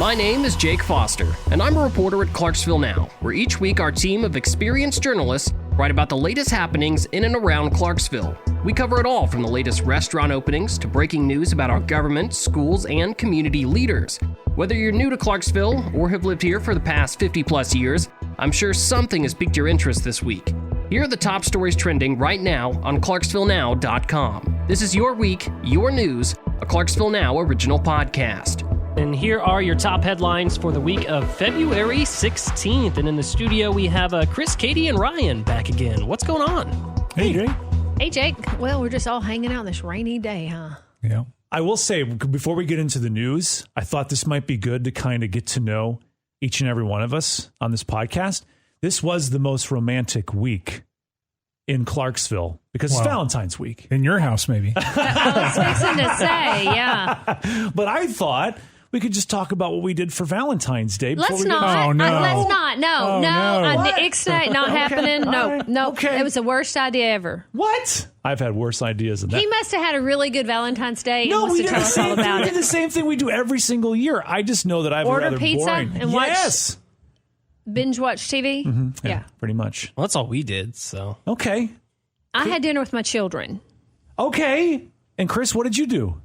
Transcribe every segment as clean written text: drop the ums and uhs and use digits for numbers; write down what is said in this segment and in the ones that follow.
My name is Jake Foster, and I'm a reporter at Clarksville Now, where each week our team of experienced journalists write about the latest happenings in and around Clarksville. We cover it all from the latest restaurant openings to breaking news about our government, schools, and community leaders. Whether you're new to Clarksville or have lived here for the past 50-plus years, I'm sure something has piqued your interest this week. Here are the top stories trending right now on ClarksvilleNow.com. This is Your Week, Your News, a Clarksville Now original podcast. And here are your top headlines for the week of February 16th. And in the studio, we have Chris, Katie, and Ryan back again. What's going on? Hey, Jake. Hey, Jake. Well, we're just all hanging out this rainy day, huh? Yeah. I will say, before we get into the news, I thought this might be good to kind of get to know each and every one of us on this podcast. This was the most romantic week in Clarksville because it's Valentine's week. In your house, maybe. I was fixing to say, yeah. But I thought we could just talk about what we did for Valentine's Day. Let's not. Oh, no. Let's not. No. no. Ixnay, not happening. All No. right. Okay. It was the worst idea ever. What? I've had worse ideas than that. He must have had a really good Valentine's Day and No, wants we to did tell the us all same thing. about We did it. the same thing we do every single year. I just know that I've Order rather pizza boring. and watch- Yes. Binge watch TV. Mm-hmm. Yeah. Pretty much. Well, that's all we did, so. Okay. I had dinner with my children. Okay. And Chris, what did you do?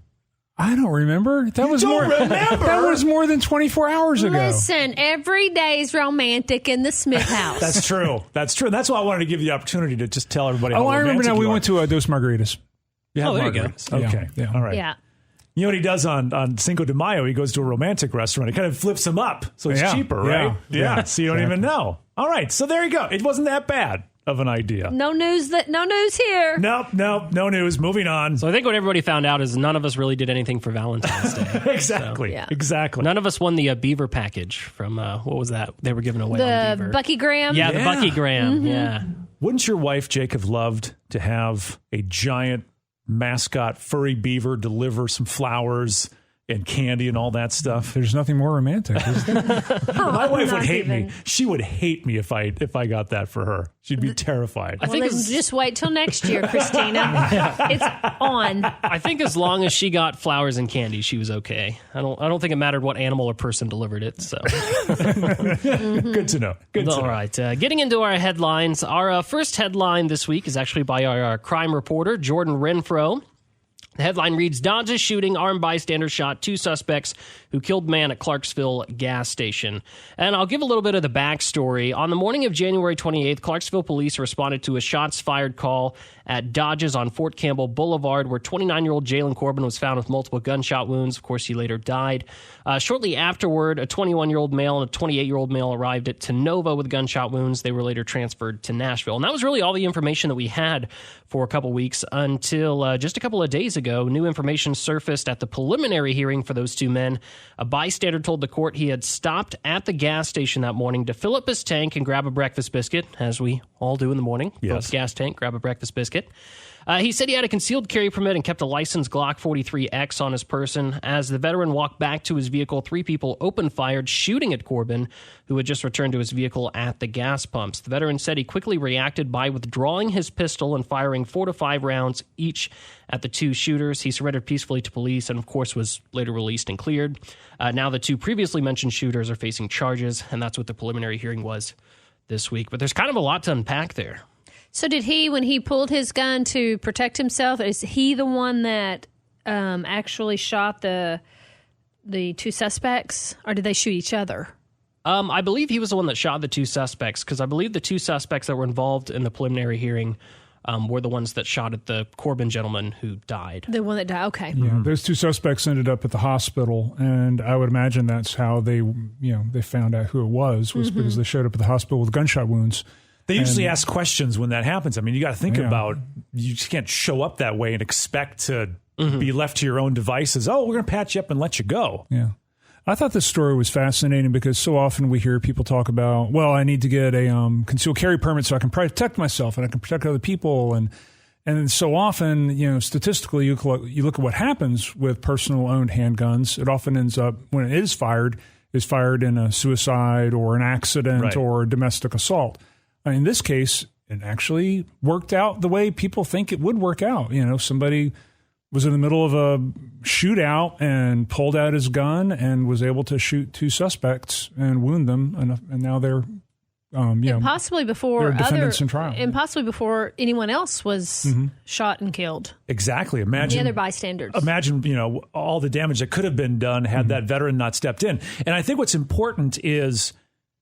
I don't remember. That was don't more. remember? That was more than 24 hours ago. Listen, every day's romantic in the Smith house. That's true. That's true. That's why I wanted to give you the opportunity to just tell everybody. Oh, how I remember romantic now. We you went are. to Dos Margaritas. You had Oh, there you go. margaritas. Yeah, Okay. yeah. All right. Yeah. You know what he does on Cinco de Mayo? He goes to a romantic restaurant. It kind of flips him up, so it's Yeah. cheaper, Yeah. right? Yeah. So you don't even know. All right. So there you go. It wasn't that bad of an idea. No news here. Nope. No news. Moving on. So I think what everybody found out is none of us really did anything for Valentine's Day. Exactly. Yeah. Exactly. None of us won the Beaver package from, what was that? They were giving away on The Beaver. Bucky Graham. Yeah, the Yeah. Bucky Graham. Mm-hmm. Yeah. Wouldn't your wife, Jake, have loved to have a giant mascot furry beaver deliver some flowers and candy and all that stuff? There's nothing more romantic, is there? My wife would not hate even. me. She would hate me if I got that for her. She'd be terrified. I Well, think then it's- just wait till next year, Christina. It's on. I think as long as she got flowers and candy, she was okay. I don't think it mattered what animal or person delivered it. So Good to know. Good to all know. right, getting into our headlines. Our first headline this week is actually by our crime reporter Jordan Renfro. The headline reads, Dodge's shooting, armed bystander shot 2 suspects who killed man at Clarksville gas station. And I'll give a little bit of the backstory. On the morning of January 28th, Clarksville police responded to a shots fired call at Dodge's on Fort Campbell Boulevard, where 29-year-old Jalen Corbin was found with multiple gunshot wounds. Of course, he later died. Shortly afterward, a 21-year-old male and a 28-year-old male arrived at Tenova with gunshot wounds. They were later transferred to Nashville. And that was really all the information that we had for a couple weeks until just a couple of days ago. New information surfaced at the preliminary hearing for those 2 men. A bystander told the court he had stopped at the gas station that morning to fill up his tank and grab a breakfast biscuit, as we all do in the morning. Yes. Fill up the gas tank, grab a breakfast biscuit. He said he had a concealed carry permit and kept a licensed Glock 43X on his person. As the veteran walked back to his vehicle, 3 people open-fired, shooting at Corbin, who had just returned to his vehicle at the gas pumps. The veteran said he quickly reacted by withdrawing his pistol and firing 4 to 5 rounds each at the 2 shooters. He surrendered peacefully to police and, of course, was later released and cleared. Now the 2 previously mentioned shooters are facing charges, and that's what the preliminary hearing was this week. But there's kind of a lot to unpack there. So did he, when he pulled his gun to protect himself, is he the one that actually shot the 2 suspects, or did they shoot each other? I believe he was the one that shot the 2 suspects, because I believe the 2 suspects that were involved in the preliminary hearing were the ones that shot at the Corbin gentleman who died. The one that died. Okay. Yeah, those 2 suspects ended up at the hospital, and I would imagine that's how they found out who it was because they showed up at the hospital with gunshot wounds. They usually ask questions when that happens. I mean, you got to think Yeah. about, you just can't show up that way and expect to be left to your own devices. Oh, we're going to patch you up and let you go. Yeah. I thought this story was fascinating because so often we hear people talk about, well, I need to get a concealed carry permit so I can protect myself and I can protect other people. And so often, statistically, you look at what happens with personal owned handguns. It often ends up, when it is fired in a suicide or an accident Right. or a domestic assault. In this case, it actually worked out the way people think it would work out. Somebody was in the middle of a shootout and pulled out his gun and was able to shoot 2 suspects and wound them, and now they're and possibly before they're defendants in trial, and possibly before anyone else was shot and killed. Exactly. Imagine the other bystanders. Imagine, all the damage that could have been done had that veteran not stepped in. And I think what's important is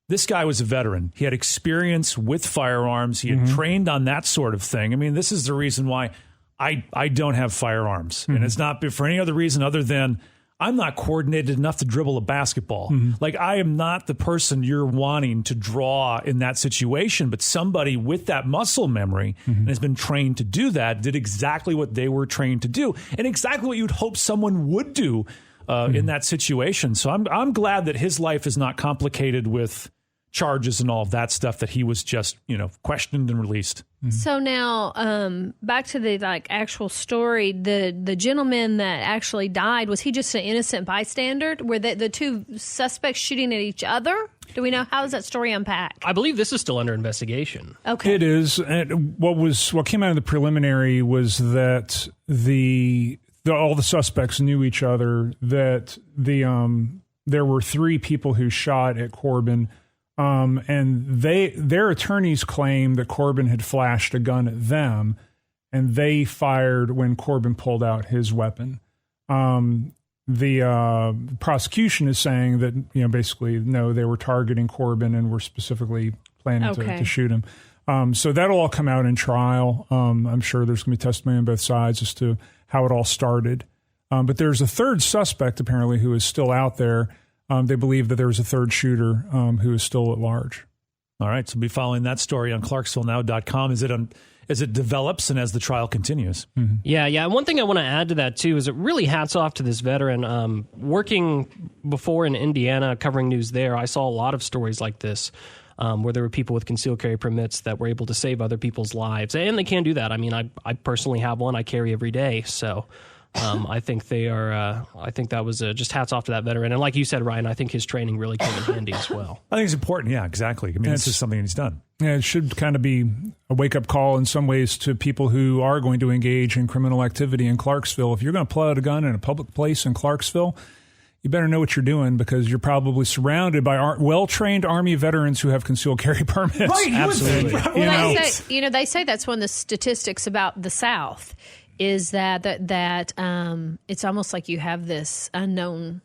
this guy was a veteran. He had experience with firearms. He had trained on that sort of thing. I mean, this is the reason why I don't have firearms. And it's not for any other reason other than I'm not coordinated enough to dribble a basketball. Like, I am not the person you're wanting to draw in that situation, but somebody with that muscle memory and has been trained to do that did exactly what they were trained to do and exactly what you'd hope someone would do in that situation. So I'm glad that his life is not complicated with charges and all of that stuff, that he was just, questioned and released. So now, back to the actual story, the gentleman that actually died, was he just an innocent bystander? Were the 2 suspects shooting at each other? Do we know, how does that story unpack? I believe this is still under investigation. Okay. It is. And what came out of the preliminary was that all the suspects knew each other, that there were 3 people who shot at Corbin. And their attorneys claim that Corbin had flashed a gun at them, and they fired when Corbin pulled out his weapon. The prosecution is saying that, basically, no, they were targeting Corbin and were specifically planning to shoot him. So that'll all come out in trial. I'm sure there's going to be testimony on both sides as to how it all started. But there's a 3rd suspect, apparently, who is still out there. They believe that there was a 3rd shooter who is still at large. All right, so we'll be following that story on ClarksvilleNow.com as it develops and as the trial continues. Yeah. And one thing I want to add to that, too, is it really hats off to this veteran. Working before in Indiana, covering news there, I saw a lot of stories like this where there were people with concealed carry permits that were able to save other people's lives. And they can do that. I mean, I personally have one I carry every day, so... I think they are. I think that was just hats off to that veteran. And like you said, Ryan, I think his training really came in handy as well. I think it's important. Yeah, exactly. I mean, this is something he's done. Yeah, it should kind of be a wake-up call in some ways to people who are going to engage in criminal activity in Clarksville. If you're going to pull out a gun in a public place in Clarksville, you better know what you're doing, because you're probably surrounded by well-trained Army veterans who have concealed carry permits. Right, absolutely. Well, they say that's one of the statistics about the South, is that it's almost like you have this unknown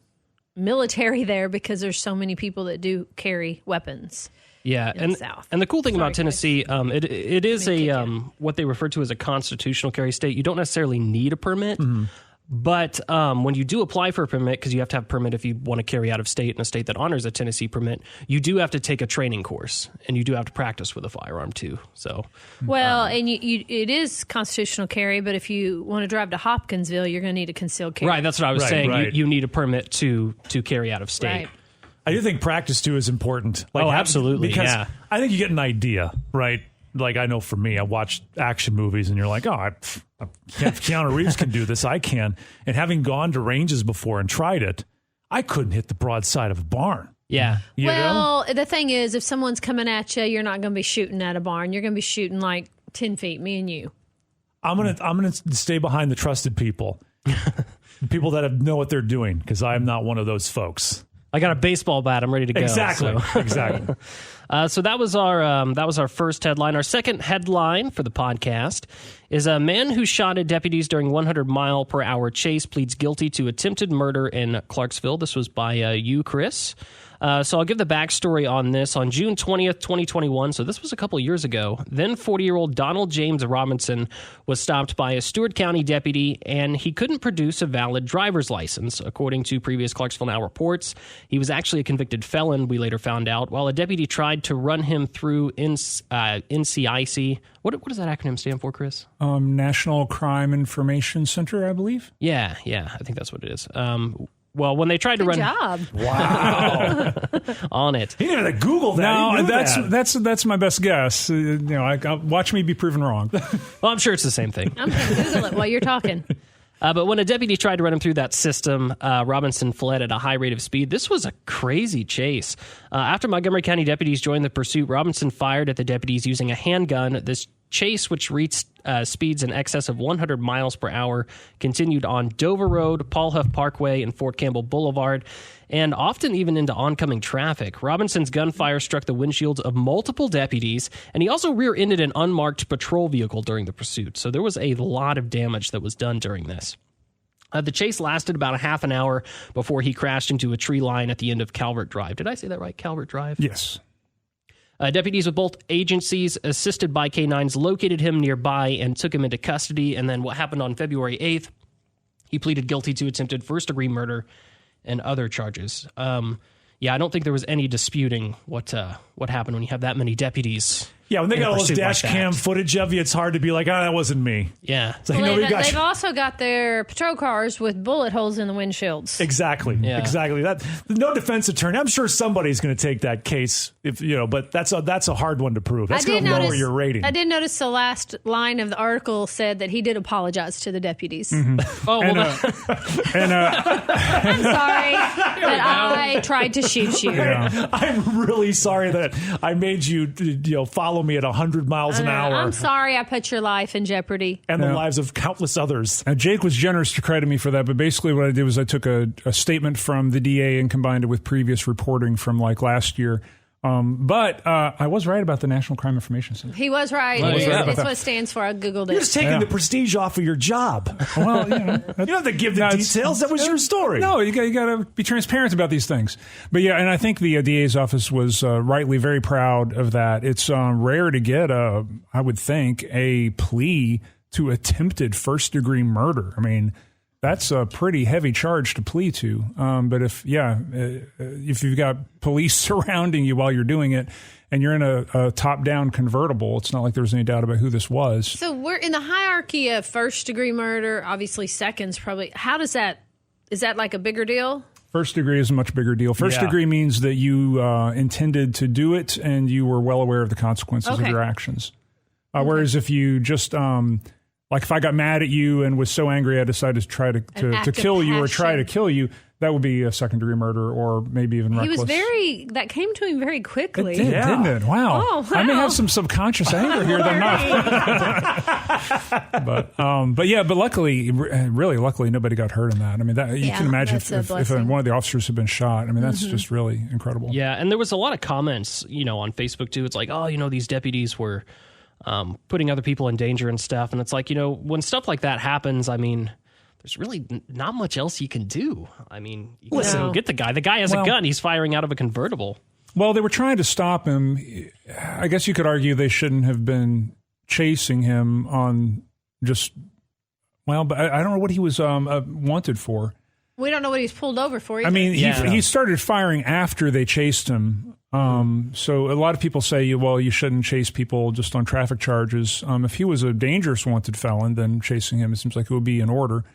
military there because there's so many people that do carry weapons. Yeah, in the South. And the cool thing about Tennessee, it is what they refer to as a constitutional carry state. You don't necessarily need a permit. But when you do apply for a permit, because you have to have a permit if you want to carry out of state in a state that honors a Tennessee permit, you do have to take a training course, and you do have to practice with a firearm too. So, well, and it is constitutional carry, but if you want to drive to Hopkinsville, you're going to need a concealed carry. Right, that's what I was saying. Right. You need a permit to carry out of state. Right. I do think practice too is important. Absolutely. Because yeah. I think you get an idea, right? Like, I know for me, I watch action movies and you're like, if Keanu Reeves can do this, I can. And having gone to ranges before and tried it, I couldn't hit the broadside of a barn. Yeah. You know? The thing is, if someone's coming at you, you're not going to be shooting at a barn. You're going to be shooting like 10 feet, me and you. I'm gonna stay behind the trusted people, people that know what they're doing, because I'm not one of those folks. I got a baseball bat. I'm ready to go. Exactly. So. Exactly. So that was our first headline. Our second headline for the podcast is a man who shot at deputies during 100-mile-per-hour chase pleads guilty to attempted murder in Clarksville. This was by you, Chris. So I'll give the backstory on this. On June 20th, 2021, so this was a couple years ago, then 40-year-old Donald James Robinson was stopped by a Stewart County deputy, and he couldn't produce a valid driver's license. According to previous Clarksville Now reports, he was actually a convicted felon, we later found out, while a deputy tried to run him through NCIC. What does that acronym stand for, Chris? National Crime Information Center, I believe. Yeah, I think that's what it is. Well, when they tried to run, job. Wow. on it. He didn't have to Google that. No, that's my best guess. Watch me be proven wrong. Well, I'm sure it's the same thing. I'm going to Google it while you're talking. But when a deputy tried to run him through that system, Robinson fled at a high rate of speed. This was a crazy chase. After Montgomery County deputies joined the pursuit, Robinson fired at the deputies using a handgun. This chase, which reached speeds in excess of 100 miles per hour, continued on Dover Road, Paul Huff Parkway, and Fort Campbell Boulevard, and often even into oncoming traffic. Robinson's gunfire struck the windshields of multiple deputies, and he also rear-ended an unmarked patrol vehicle during the pursuit. So there was a lot of damage that was done during this. The chase lasted about a half an hour before he crashed into a tree line at the end of Calvert Drive. Did I say that right? Calvert Drive? Yes. Deputies with both agencies, assisted by K-9s, located him nearby and took him into custody. And then what happened on February 8th, he pleaded guilty to attempted first-degree murder and other charges. I don't think there was any disputing what happened when you have that many deputies. Yeah, when they in a got all this pursuit dash like cam that. footage of you, it's hard to be like, that wasn't me. Yeah. It's like, Well, nobody got they've you. also got their patrol cars with bullet holes in the windshields. Exactly. Yeah. Exactly. That no defense attorney. I'm sure somebody's going to take that case, but that's a hard one to prove. That's going to lower your rating. I did notice the last line of the article said that he did apologize to the deputies. Oh, well, And, I'm sorry that I tried to shoot you. I'm really sorry that I made you follow me at 100 miles an hour I'm sorry I put your life in jeopardy. and the lives of countless others. Now, Jake was generous to credit me for that, but basically what I did was I took a statement from the DA and combined it with previous reporting from like last year. But I was right about the National Crime Information Center. He was right. Well, It's yeah. what it stands for. I Googled You're it. just taking the prestige off of your job. Well, You don't have to give the details. That was your story. No, you got to be transparent about these things. But yeah, and I think the DA's office was rightly very proud of that. It's rare to get I would think, a plea to attempted first-degree murder. I mean, that's a pretty heavy charge to plea to. But if you've got police surrounding you while you're doing it, and you're in a top-down convertible, it's not like there was any doubt about who this was. So we're in the hierarchy of first degree murder. Obviously, seconds probably. How does that? Is that like a bigger deal? First degree is a much bigger deal. First degree means that you intended to do it and you were well aware of the consequences of your actions. Whereas if you just, like if I got mad at you and was so angry I decided to try to kill you or try to kill you, that would be a second degree murder or maybe even reckless. That came to him very quickly. It did, didn't it? Wow. Oh, I may wow. have some subconscious anger here that I'm not. But luckily, really luckily, nobody got hurt in that. I mean, you can imagine that's a if blessing. one of the officers had been shot. I mean, that's just really incredible. yeah, and there was a lot of comments, on Facebook too. It's like, these deputies were putting other people in danger and stuff. And it's like, when stuff like that happens, I mean, there's really not much else you can do. I mean, you can go get the guy. The guy has a gun. He's firing out of a convertible. Well, they were trying to stop him. I guess you could argue they shouldn't have been chasing him on just, but I don't know what he was wanted for. We don't know what he's pulled over for either. I mean, Yeah. he started firing after they chased him. So a lot of people say, you shouldn't chase people just on traffic charges. If he was a dangerous wanted felon, then chasing him, it seems like it would be in order.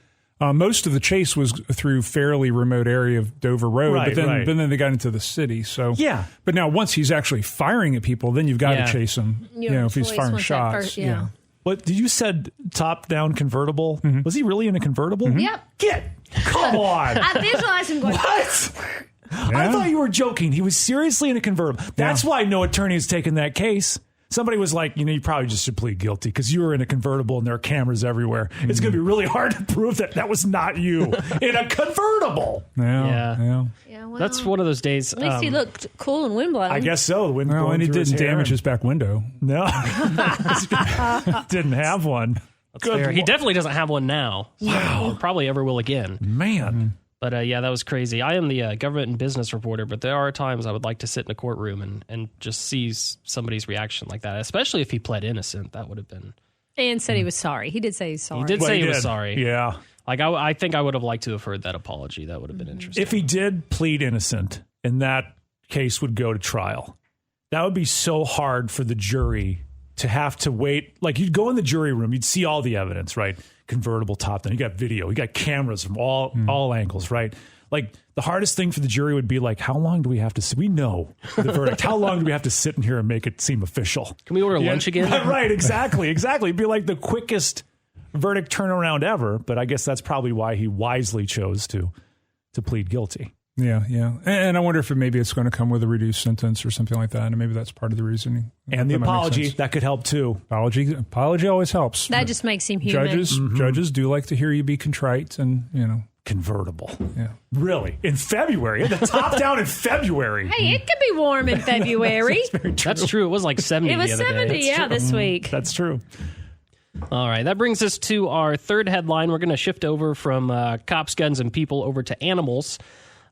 Most of the chase was through fairly remote area of Dover Road, but then they got into the city. So Yeah. But now once he's actually firing at people, then you've got to chase him. If he's police firing want that shots. first, yeah. But you said top-down convertible. Was he really in a convertible? Yep. Come on. I visualize him going, What? I thought you were joking. He was seriously in a convertible. That's why no attorney has taken that case. Somebody was like, you probably just should plead guilty because you were in a convertible and there are cameras everywhere. It's going to be really hard to prove that was not you in a convertible. Yeah. yeah, well, That's one of those days. at least he looked cool and windblown. I guess so. The wind Well, blowing and he through didn't damage his his back window. No. Didn't have one. Good Fair. He Lord. definitely doesn't have one now. Wow. Or probably ever will again. Man. But that was crazy. I am the government and business reporter, but there are times I would like to sit in a courtroom and just see somebody's reaction like that, especially if he pled innocent. That would have been. And said he was sorry. He did say he's sorry. He did say he was sorry. Yeah. Like, I think I would have liked to have heard that apology. That would have been interesting. If he did plead innocent and that case would go to trial, that would be so hard for the jury to have to wait. Like, you'd go in the jury room, you'd see all the evidence, right? Convertible top down. You got video, you got cameras from all angles, right? Like, the hardest thing for the jury would be like, how long do we have to sit? We know the verdict. How long do we have to sit in here and make it seem official? Can we order lunch again? Right, exactly. It'd be like the quickest verdict turnaround ever, but I guess that's probably why he wisely chose to plead guilty. Yeah, yeah. And I wonder if maybe it's going to come with a reduced sentence or something like that. And maybe that's part of the reasoning. And the That might make apology, sense. that could help too. Apology always helps. That just makes him human. Judges do like to hear you be contrite and, Convertible. yeah. Really? In February? The top down in February? Hey, it could be warm in February. That's true. It was like 70 It was the other 70, day. this week. That's true. All right, that brings us to our third headline. We're going to shift over from cops, guns, and people over to animals.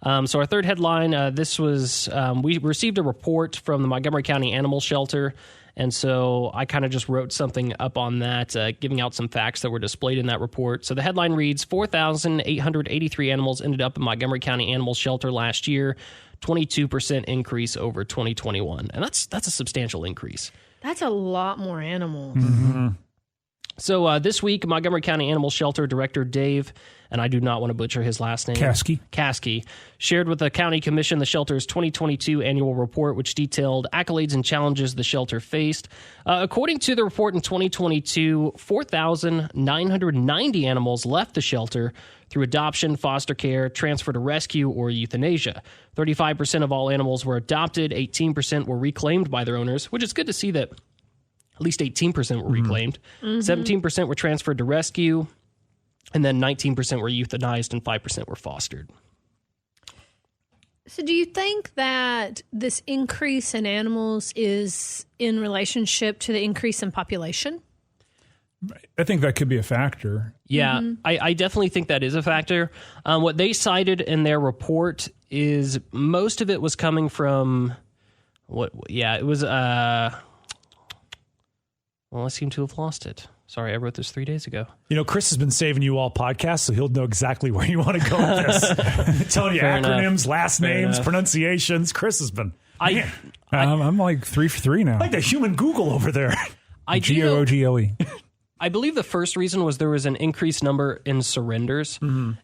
So our third headline, this was, we received a report from the Montgomery County Animal Shelter, and so I kind of just wrote something up on that, giving out some facts that were displayed in that report. So the headline reads, 4,883 animals ended up in Montgomery County Animal Shelter last year, 22% increase over 2021. And that's a substantial increase. That's a lot more animals. So this week, Montgomery County Animal Shelter Director Dave, and I do not want to butcher his last name, Caskey, shared with the county commission the shelter's 2022 annual report, which detailed accolades and challenges the shelter faced. According to the report in 2022, 4,990 animals left the shelter through adoption, foster care, transfer to rescue, or euthanasia. 35% of all animals were adopted, 18% were reclaimed by their owners, which is good to see that at least 18% were reclaimed, 17% were transferred to rescue, and then 19% were euthanized and 5% were fostered. So do you think that this increase in animals is in relationship to the increase in population? I think that could be a factor. Yeah, I definitely think that is a factor. What they cited in their report is most of it was coming from it was well, I seem to have lost it. Sorry, I wrote this 3 days ago. Chris has been saving you all podcasts, so he'll know exactly where you want to go with this. Telling you Fair acronyms, enough. last names, pronunciations. Chris has been. I'm like 3 for 3 now. Like the human Google over there. I do know- Google. I believe the first reason was there was an increased number in surrenders.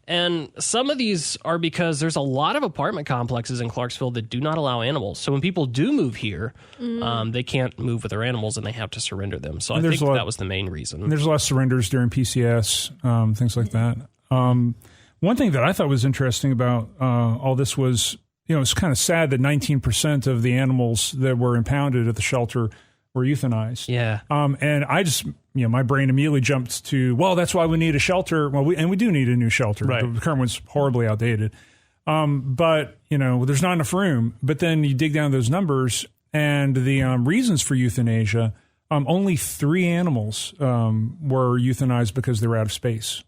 And some of these are because there's a lot of apartment complexes in Clarksville that do not allow animals. So when people do move here, they can't move with their animals and they have to surrender them. So I think that was the main reason. And there's a lot of surrenders during PCS, things like that. One thing that I thought was interesting about all this was, it's kind of sad that 19% of the animals that were impounded at the shelter were euthanized. Yeah. And I just, my brain immediately jumped to, well, that's why we need a shelter. Well, we do need a new shelter. Right. The current one's horribly outdated. But, there's not enough room. But then you dig down those numbers and the reasons for euthanasia, only 3 animals were euthanized because they were out of space.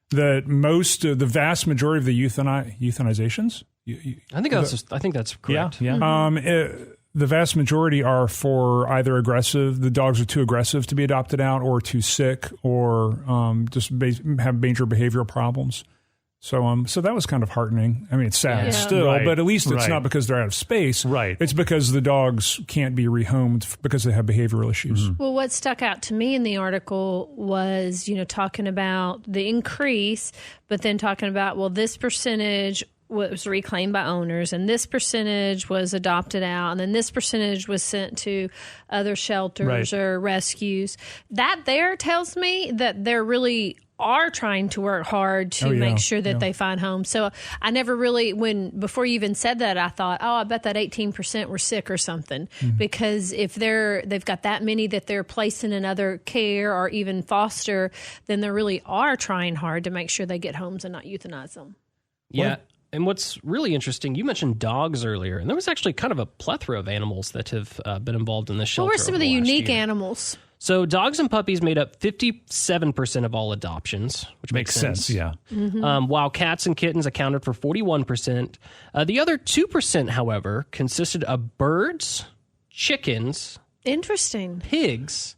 The vast majority of the euthanizations? I think that's correct. Yeah. The vast majority are for either the dogs are too aggressive to be adopted out, or too sick, or just have major behavioral problems. So that was kind of heartening. I mean, it's sad still, Right. but at least it's Right. not because they're out of space. Right. It's because the dogs can't be rehomed because they have behavioral issues. Well, what stuck out to me in the article was, talking about the increase, but then talking about, well, this percentage was reclaimed by owners, and this percentage was adopted out, and then this percentage was sent to other shelters or rescues. That there tells me that they're really are trying to work hard to make sure that they find homes. So I never really, before you even said that, I thought, I bet that 18% were sick or something. Because if they've got that many that they're placing in other care or even foster, then they really are trying hard to make sure they get homes and not euthanize them. Yeah. And what's really interesting, you mentioned dogs earlier, and there was actually kind of a plethora of animals that have been involved in this shelter. What were some of the unique animals? So dogs and puppies made up 57% of all adoptions, which makes sense. Yeah. While cats and kittens accounted for 41%. The other 2%, however, consisted of birds, chickens, Interesting. pigs,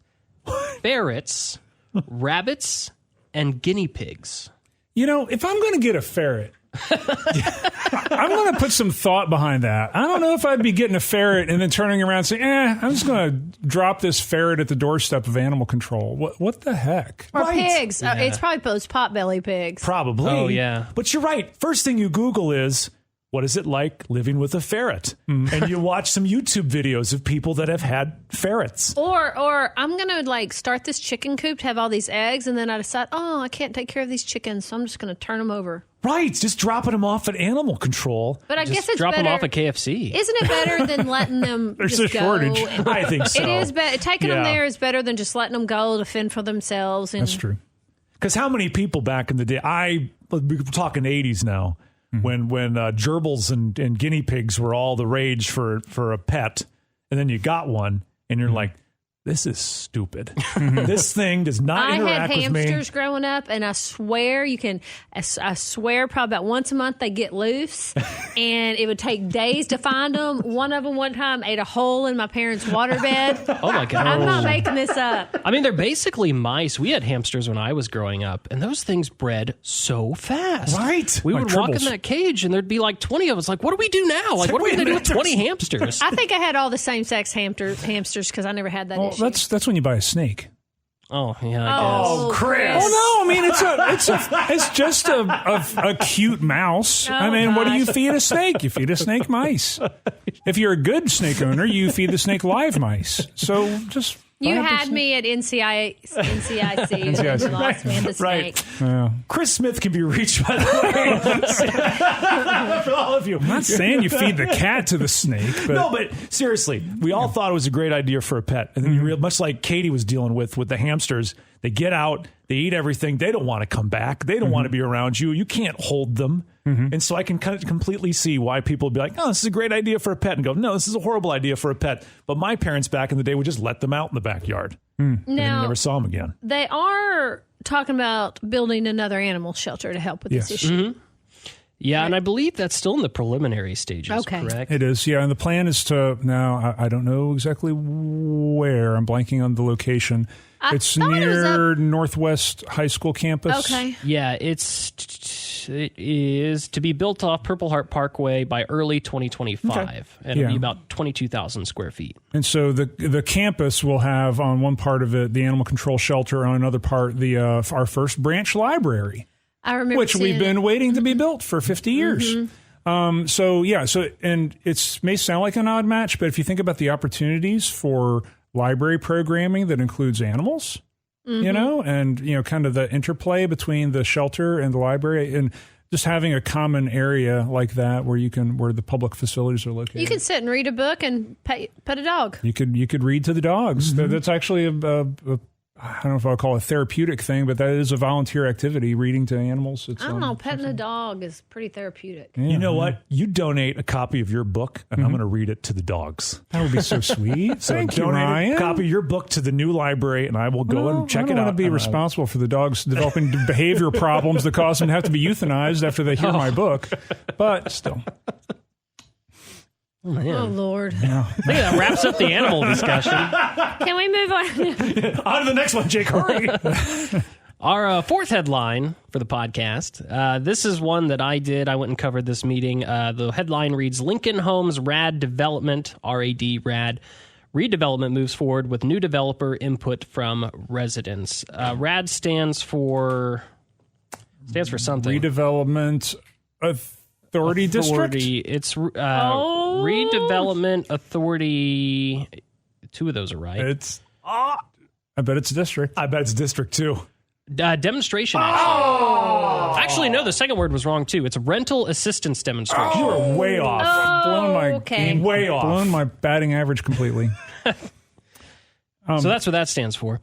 ferrets, rabbits, and guinea pigs. If I'm going to get a ferret, I'm going to put some thought behind that. I don't know if I'd be getting a ferret and then turning around and saying, I'm just going to drop this ferret at the doorstep of animal control. What the heck? Or pigs. It's probably those potbelly pigs. Probably. Oh, yeah. But you're right. First thing you Google is, what is it like living with a ferret? And you watch some YouTube videos of people that have had ferrets. Or I'm going to start this chicken coop to have all these eggs, and then I decide, I can't take care of these chickens, so I'm just going to turn them over. Right, just dropping them off at animal control. But I guess it's Drop better. them off at KFC. Isn't it better than letting them There's just a shortage. go? I think so. It is better. Taking them Yeah. there is better than just letting them go to fend for themselves. And That's true. Because how many people back in the day, we're talking 80s now, when gerbils and guinea pigs were all the rage for a pet, and then you got one, and you're like, this is stupid. This thing does not I had interact with me. hamsters growing up, and I swear I swear probably about once a month they get loose, and it would take days to find them. One of them one time ate a hole in my parents' waterbed. Oh my God. I'm not making this up. I mean, they're basically mice. We had hamsters when I was growing up, and those things bred so fast. Right. We Like would walk in tribbles. that cage, and there'd be like 20 of us. Like, what do we do now? Like, what are we going to do with 20 hamsters? I think I had all the same sex hamsters because I never had that Well, issue. that's when you buy a snake. Oh, yeah, I guess. Oh, Chris. Oh no! I mean, it's just a cute mouse. I mean, what do you feed a snake? You feed a snake mice. If you're a good snake owner, you feed the snake live mice. So just You buy up a had snake. me at NCIC, and then you lost me at the Right. snake. Yeah. Chris Smith can be reached, by the way. For all of you. I'm not saying you feed the cat to the snake, but No, but seriously, we all thought it was a great idea for a pet. And then you realize, much like Katie was dealing with the hamsters, they get out, they eat everything. They don't want to come back. They don't want to be around you. You can't hold them. And so I can kind of completely see why people would be like, oh, this is a great idea for a pet. And go, no, this is a horrible idea for a pet. But my parents back in the day would just let them out in the backyard. And then you Now, never saw them again. they are talking about building another animal shelter to help with this Yes. issue. Yeah, and I believe that's still in the preliminary stages, Okay. correct? it is. Yeah, and the plan is to now. I don't know exactly where. I'm blanking on the location. It's thought it was near Northwest High School campus. Okay. Yeah, it is to be built off Purple Heart Parkway by early 2025, and it'll Yeah. be about 22,000 square feet. And so the campus will have on one part of it the animal control shelter, on another part the our first branch library, I remember which we've seeing been it. waiting to be built for 50 years. And it may sound like an odd match, but if you think about the opportunities for library programming that includes animals, you know, and kind of the interplay between the shelter and the library, and just having a common area like that where the public facilities are located. You can sit and read a book and pet a dog. You could read to the dogs. That's actually a I don't know if I'll call it a therapeutic thing, but that is a volunteer activity. Reading to animals. It's, I don't know. Petting a dog is pretty therapeutic. yeah, You know what? You donate a copy of your book, and I'm going to read it to the dogs. that would be so sweet. So Thank you, donate Ryan. a copy of your book to the new library, and I will go and check I don't it out. want to be And responsible for the dogs developing behavior problems that cause them to have to be euthanized after they hear my book, but still. Oh, man. Oh, Lord. I think that wraps up the animal discussion. Can we move on? on to the next one, Jake. Hurry. Our fourth headline for the podcast. This is one that I did. I went and covered this meeting. The headline reads, Lincoln Homes RAD Development, RAD, RAD. Redevelopment moves forward with new developer input from residents. RAD stands for something. Redevelopment Authority District? It's Redevelopment Authority. Two of those are right. I bet it's a district. I bet it's District 2. Demonstration, actually. Actually, no, the second word was wrong, too. It's rental assistance demonstration. You are way off. Blown my okay. Way off. blown my batting average completely. So that's what that stands for.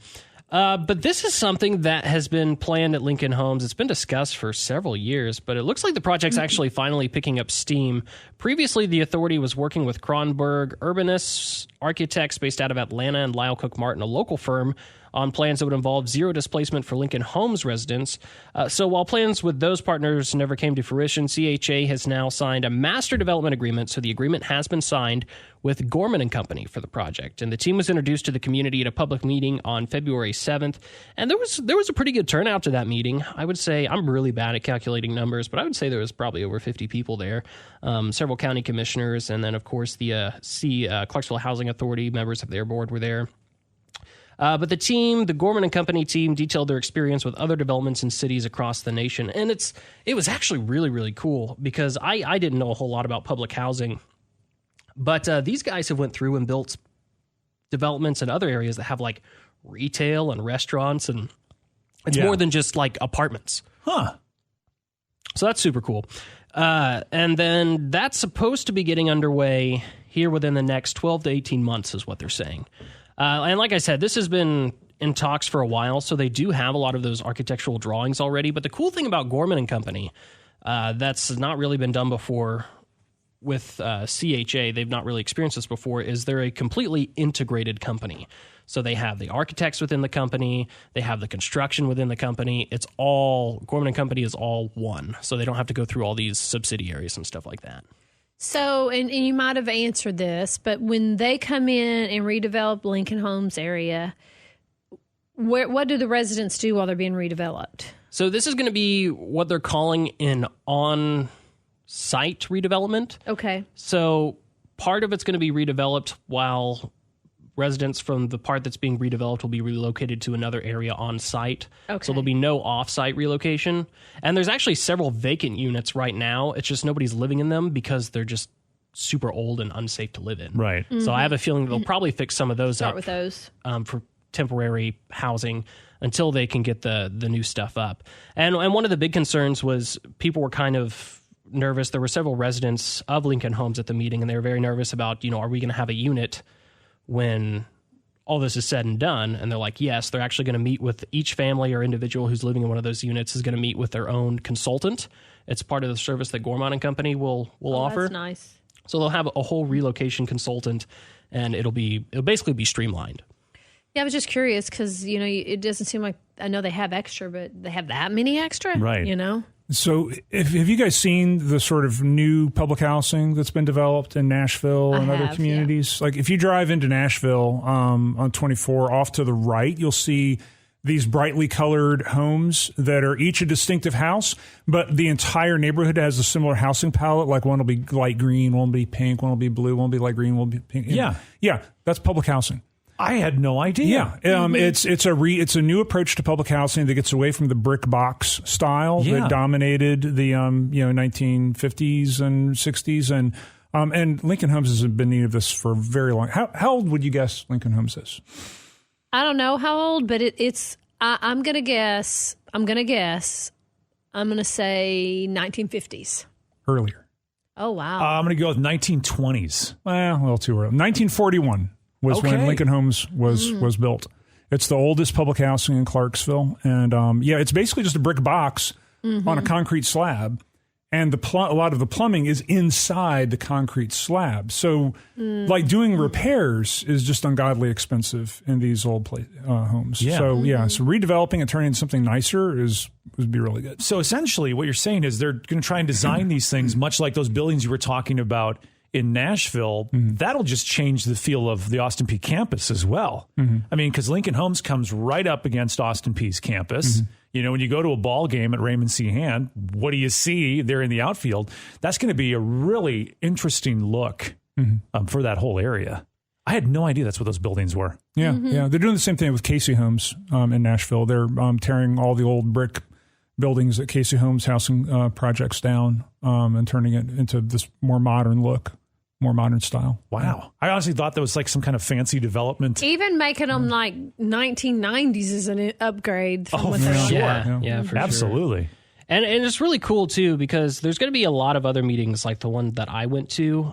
But this is something that has been planned at Lincoln Homes. It's been discussed for several years, but it looks like the project's actually finally picking up steam. Previously, the authority was working with Kronberg Urbanists, architects based out of Atlanta, and Lyle Cook Martin, a local firm, on plans that would involve zero displacement for Lincoln Homes residents. So while plans with those partners never came to fruition, CHA has now signed a master development agreement. So the agreement has been signed with Gorman and Company for the project. And the team was introduced to the community at a public meeting on February 7th. And there was a pretty good turnout to that meeting. I would say, I'm really bad at calculating numbers, but I would say there was probably over 50 people there. Several county commissioners, and then, of course, the Clarksville Housing Authority members of their board were there. But the Gorman and Company team, detailed their experience with other developments in cities across the nation. And it was actually really, really cool because I didn't know a whole lot about public housing. But these guys have went through and built developments in other areas that have like retail and restaurants, and it's more than just like apartments. Huh. So that's super cool. And then that's supposed to be getting underway here within the next 12 to 18 months is what they're saying. And like I said, this has been in talks for a while, so they do have a lot of those architectural drawings already. But the cool thing about Gorman and Company, that's not really been done before with CHA, they've not really experienced this before, is they're a completely integrated company. So they have the architects within the company, they have the construction within the company. It's all, Gorman and Company is all one. So they don't have to go through all these subsidiaries and stuff like that. So, and you might have answered this, but when they come in and redevelop Lincoln Homes area, what do the residents do while they're being redeveloped? So this is going to be what they're calling an on-site redevelopment. Okay. So part of it's going to be redeveloped while residents from the part that's being redeveloped will be relocated to another area on site. Okay. So there'll be no off-site relocation. And there's actually several vacant units right now. It's just nobody's living in them because they're just super old and unsafe to live in. Right. So I have a feeling they'll probably fix some of those Start up with those. for temporary housing until they can get the new stuff up. And one of the big concerns was people were kind of nervous. There were several residents of Lincoln Homes at the meeting, and they were very nervous about, are we going to have a unit when all this is said and done? And they're like, yes, they're actually going to meet with each family or individual who's living in one of those units is going to meet with their own consultant. It's part of the service that Gorman and Company will offer. That's nice. So they'll have a whole relocation consultant, and it'll basically be streamlined. Yeah, I was just curious because, it doesn't seem like, I know they have extra, but they have that many extra? Right. So have you guys seen the sort of new public housing that's been developed in Nashville and other communities? Yeah. Like if you drive into Nashville on 24 off to the right, you'll see these brightly colored homes that are each a distinctive house, but the entire neighborhood has a similar housing palette. Like one will be light green, one will be pink, one will be blue, one will be light green, one will be pink. Yeah. Yeah, that's public housing. I had no idea. Yeah, it's a new approach to public housing that gets away from the brick box style that dominated the 1950s and 60s, and Lincoln Homes has been in need of this for a very long. How old would you guess Lincoln Homes is? I don't know how old, but it's. I'm gonna guess. I'm gonna say 1950s. Earlier. Oh wow! I'm gonna go with 1920s. Well, a little too early. 1941. Was when Lincoln Homes was built. It's the oldest public housing in Clarksville. And it's basically just a brick box on a concrete slab. And a lot of the plumbing is inside the concrete slab. So like doing repairs is just ungodly expensive in these old homes. Yeah. So so redeveloping and turning into something nicer would be really good. So essentially what you're saying is they're going to try and design these things much like those buildings you were talking about in Nashville. That'll just change the feel of the Austin Peay campus as well. I mean, because Lincoln Homes comes right up against Austin Peay's campus. When you go to a ball game at Raymond C. Hand, what do you see there in the outfield? That's going to be a really interesting look for that whole area. I had no idea that's what those buildings were. Yeah, yeah. They're doing the same thing with Casey Homes in Nashville. They're tearing all the old brick buildings at Casey Homes housing projects down and turning it into this more modern look. More modern style. Wow. I honestly thought that was like some kind of fancy development. Even making them like 1990s is an upgrade from what they were. Yeah, for absolutely. Sure. And it's really cool, too, because there's going to be a lot of other meetings like the one that I went to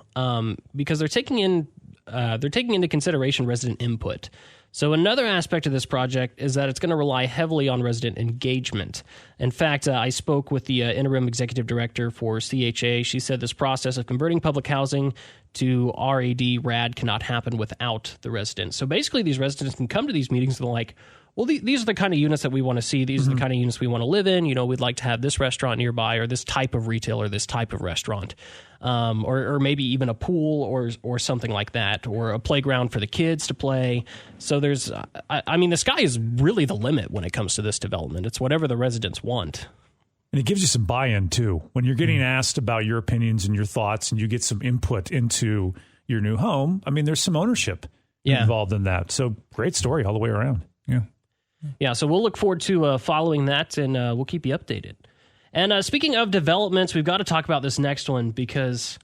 because they're taking into consideration resident input. So another aspect of this project is that it's going to rely heavily on resident engagement. In fact, I spoke with the interim executive director for CHA. She said this process of converting public housing to RAD cannot happen without the residents. So basically, these residents can come to these meetings and they're like, well, these are the kind of units that we want to see. These are the kind of units we want to live in. We'd like to have this restaurant nearby or this type of retail or this type of restaurant. Or maybe even a pool or something like that, or a playground for the kids to play. So there's, the sky is really the limit when it comes to this development. It's whatever the residents want. And it gives you some buy-in, too. When you're getting asked about your opinions and your thoughts and you get some input into your new home, there's some ownership involved in that. So great story all the way around. Yeah. Yeah, so we'll look forward to following that, and we'll keep you updated. And speaking of developments, we've got to talk about this next one because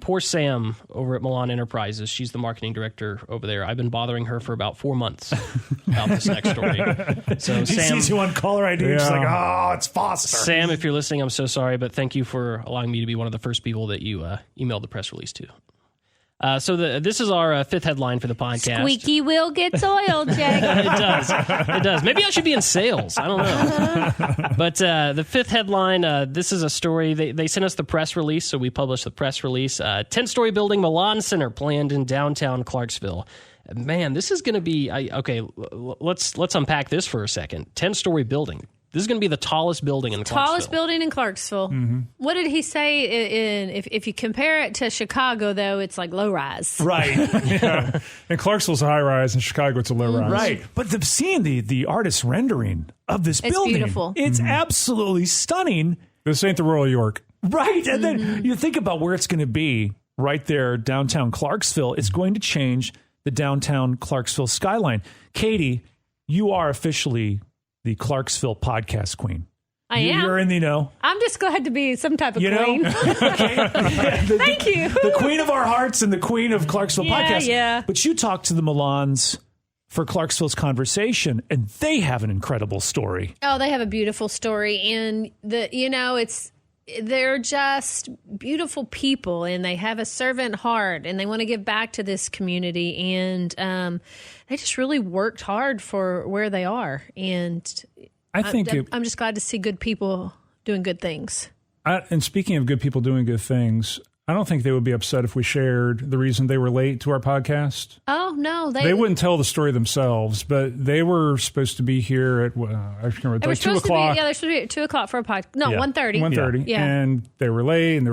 Poor Sam over at Milan Enterprises. She's the marketing director over there. I've been bothering her for about 4 months about this next story. So She Sam, sees you on caller ID. And she's Yeah. like, oh, it's Foster. Sam, if you're listening, I'm so sorry, but thank you for allowing me to be one of the first people that you emailed the press release to. So this is our fifth headline for the podcast. Squeaky wheel gets oiled, Jake. It does. Maybe I should be in sales. I don't know. But the fifth headline, this is a story. They sent us the press release, so we published the press release. 10-story building Milan Center planned in downtown Clarksville. Man, this is going to be okay. Let's unpack this for a second. 10-story building. This is going to be the tallest building in Clarksville. Tallest building in Clarksville. Mm-hmm. What did he say? If you compare it to Chicago, though, it's like low rise. Right. Yeah. And Clarksville's a high rise, and Chicago it's a low rise. Right. But seeing the artist rendering of this It's building, beautiful. it's absolutely stunning. This ain't the Royal York. Right. And then you think about where it's going to be right there, downtown Clarksville. It's going to change the downtown Clarksville skyline. Katie, you are officially the Clarksville podcast queen. I am. You're in the know. I'm just glad to be some type of You queen. know? Thank you. The queen of our hearts and the queen of Clarksville Yeah, podcast. yeah. But you talked to the Milans for Clarksville's conversation, and they have an incredible story. Oh, they have a beautiful story, and they're just beautiful people, and they have a servant heart, and they want to give back to this community, and they just really worked hard for where they are, and I think I'm just glad to see good people doing good things. And speaking of good people doing good things, I don't think they would be upset if we shared the reason they were late to our podcast. Oh no, They wouldn't tell the story themselves, but they were supposed to be here at I can't remember, They were like 2 supposed o'clock. they're supposed to be at 2 o'clock for a podcast. No, Yeah. 1:30. 1:30, Yeah. and they were late, and they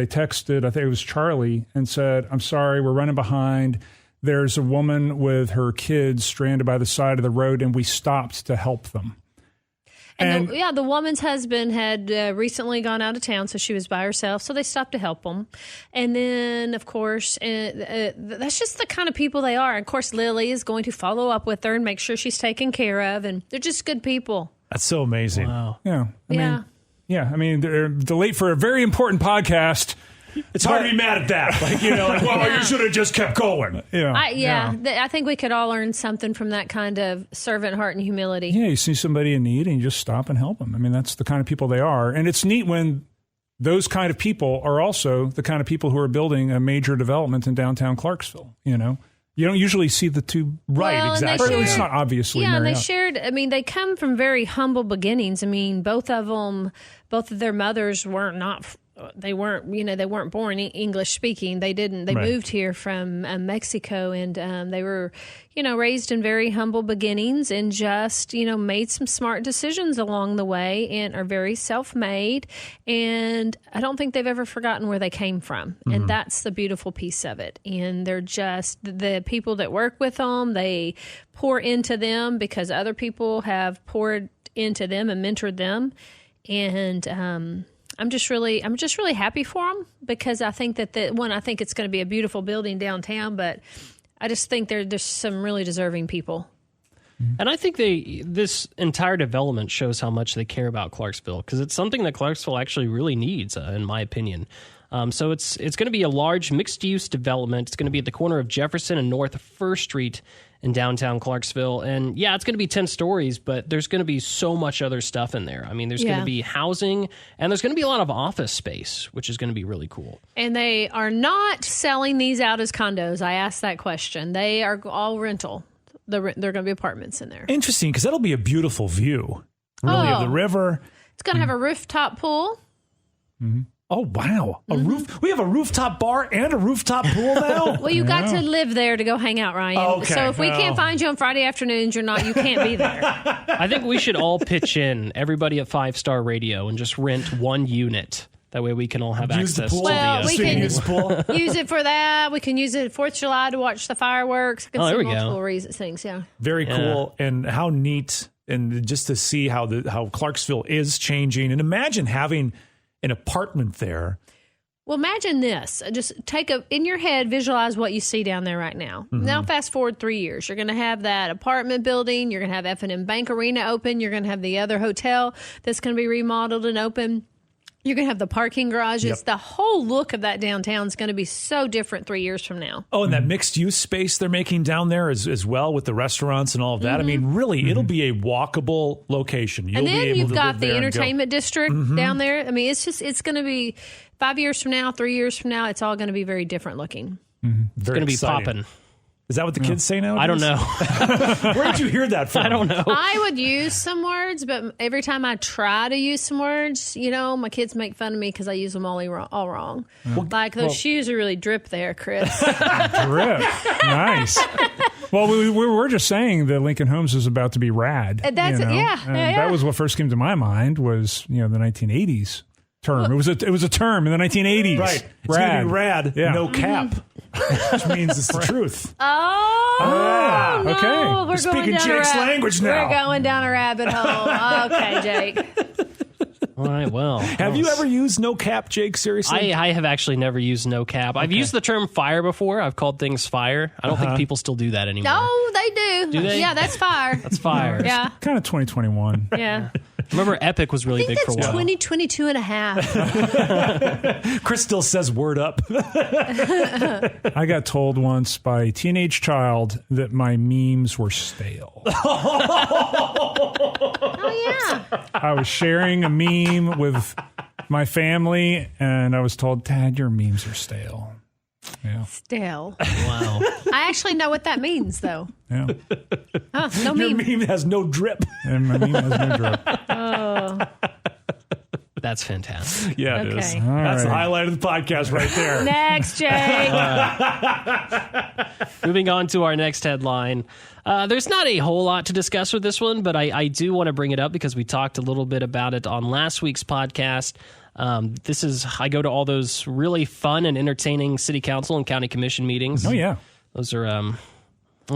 texted. I think it was Charlie, and said, "I'm sorry, we're running behind. There's a woman with her kids stranded by the side of the road, and we stopped to help them." And the woman's husband had recently gone out of town, so she was by herself. So they stopped to help them. And then, of course, that's just the kind of people they are. Of course, Lily is going to follow up with her and make sure she's taken care of. And they're just good people. That's so amazing. Wow. Yeah, Yeah. I mean, they're late for a very important podcast. It's hard to be mad at that. You should have just kept going. Yeah, I think we could all learn something from that kind of servant heart and humility. Yeah, you see somebody in need and you just stop and help them. I mean, that's the kind of people they are. And it's neat when those kind of people are also the kind of people who are building a major development in downtown Clarksville. You know, you don't usually see the two. Right, Well, and they exactly. Or at least shared- not obviously. Yeah, and marry they up. shared. I mean, they come from very humble beginnings. I mean, both of their mothers weren't born English speaking. They didn't. They Right. moved here from Mexico, and they were, raised in very humble beginnings, and just made some smart decisions along the way, and are very self-made. And I don't think they've ever forgotten where they came from, and that's the beautiful piece of it. And they're just the people that work with them. They pour into them because other people have poured into them and mentored them, and I'm just really happy for them, because I think that I think it's going to be a beautiful building downtown, but I just think there's some really deserving people. And I think this entire development shows how much they care about Clarksville, because it's something that Clarksville actually really needs, in my opinion. So it's going to be a large mixed-use development. It's going to be at the corner of Jefferson and North 1st Street in downtown Clarksville. And yeah, it's going to be 10 stories, but there's going to be so much other stuff in there. I mean, there's going to be housing, and there's going to be a lot of office space, which is going to be really cool. And they are not selling these out as condos. I asked that question. They are all rental. They're going to be apartments in there. Interesting, because that'll be a beautiful view, really, of the river. It's going to have a rooftop pool. Oh, wow. A roof. We have a rooftop bar and a rooftop pool now? Well, you got to live there to go hang out, Ryan. Okay. So if we Well. can't find you on Friday afternoons, you can't be there. I think we should all pitch in, everybody at 5 Star Radio, and just rent one unit. That way we can all have Use the access pool. to Well, the we So you can- use the pool. Use it for that. We can use it 4th of July to watch the fireworks. I can Oh, see there we go. multiple reasons, things, yeah. Very cool. And how neat. And just to see how Clarksville is changing. And imagine having an apartment there. Well, imagine this. Just in your head, visualize what you see down there right now. Now, fast forward 3 years. You're going to have that apartment building. You're going to have F&M Bank Arena open. You're going to have the other hotel that's going to be remodeled and open. You're going to have the parking garages. Yep. The whole look of that downtown is going to be so different 3 years from now. Oh, and that mixed use space they're making down there as well with the restaurants and all of that. I mean, really, it'll be a walkable location. You'll And then be able you've to got live there the and go. entertainment district down there. I mean, it's going to be 5 years from now, 3 years from now, it's all going to be very different looking. It's going to be popping. Is that what the kids say now? I don't know. Where did you hear that from? I don't know. I would use some words, but every time I try to use some words, my kids make fun of me because I use them all wrong. Like those shoes are really drip there, Chris. Drip. Nice. Well, we were just saying that Lincoln Homes is about to be rad. That's you know? yeah, And yeah. that was what first came to my mind was the 1980s term. It was a term in the 1980s. Right. It's going to be rad, Yeah. no cap, which means it's the truth. Oh, no, okay. we're Speaking going down Jake's a language now. We're going down a rabbit hole. Okay, Jake. All right, well. Have you ever used no cap, Jake? Seriously? I have actually never used no cap. I've used the term fire before. I've called things fire. I don't think people still do that anymore. No, they do. Do they? Yeah, that's fire. That's fire. Yeah, Kind of 2021. yeah. Remember Epic was really I think big for a that's while. 2022 and a half. Chris still says word up. I got told once by a teenage child that my memes were stale. Oh, yeah. I was sharing a meme with my family, and I was told, Dad, your memes are stale. Yeah. Stale. Wow. I actually know what that means, though. Yeah. Huh, no Your meme. meme has no drip. And my meme has no drip. That's fantastic. Yeah, it Okay. is. All That's the right. highlight of the podcast right there. Next, Jake. Moving on to our next headline. There's not a whole lot to discuss with this one, but I do want to bring it up because we talked a little bit about it on last week's podcast. I go to all those really fun and entertaining city council and county commission meetings. Oh, yeah. Those are